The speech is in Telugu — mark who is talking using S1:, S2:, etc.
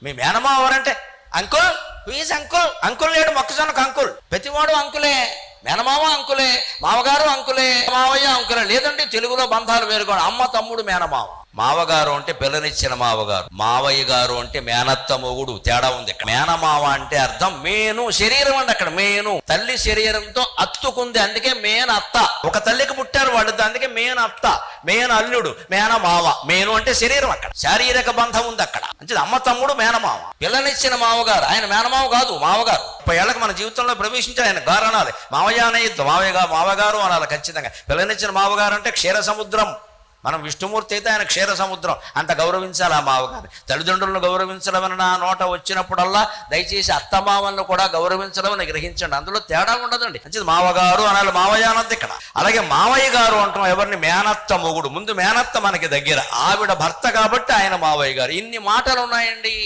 S1: మీ మేనమావ ఎవరంటే అంకుల్, ప్లీజ్ అంకుల్. అంకుల్ లేడు మొక్కజొన్నకు అంకుల్. ప్రతివాడు అంకులే. మేనమావ అంకులే, మావగారు అంకులే, మావయ్య అంకులే. లేదంటే తెలుగులో బంధాలు వేరుగా అమ్మ తమ్ముడు మేనమావ. మావగారు అంటే పిల్లనిచ్చిన మావగారు, మావయ్య గారు అంటే మేనత్త మొగుడు. తేడా ఉంది ఇక్కడ. మేనమావ అంటే అర్థం మేను, శరీరం అండి. అక్కడ మేను తల్లి శరీరంతో అత్తుకుంది, అందుకే మేనత్త. ఒక తల్లికి పుట్టారు వాళ్ళు, అందుకే మేనత్త, మేన అల్లుడు, మేనమావ. మేను అంటే శరీరం, అక్కడ శారీరక బంధం ఉంది అక్కడ. అంటే అమ్మ తమ్ముడు మేనమావ. పిల్లనిచ్చిన మావగారు, ఆయన మేనమావ కాదు, మావగారు. 30 ఏళ్ళకి మన జీవితంలో ప్రవేశించారు ఆయన. గారు అనాలి, మావయ్య అనేది మావగారు అనాలి ఖచ్చితంగా. పిల్లనిచ్చిన మావగారు అంటే క్షీర సముద్రం. మనం విష్ణుమూర్తి అయితే ఆయన క్షీర సముద్రం, అంత గౌరవించాలి ఆ మావగారిని. తల్లిదండ్రులను గౌరవించడం అని నా నోట వచ్చినప్పుడల్లా దయచేసి అత్తమామలను కూడా గౌరవించడం అని గ్రహించండి. అందులో తేడా ఉండదండి. మంచిది మావగారు అనాలి, మావయ్య అన్నది ఇక్కడ. అలాగే మావయ్య గారు అంటాం ఎవరిని? మేనత్త మొగుడు. ముందు మేనత్త మనకి దగ్గర, ఆవిడ భర్త కాబట్టి ఆయన మావయ్య గారు. ఇన్ని మాటలు ఉన్నాయండి.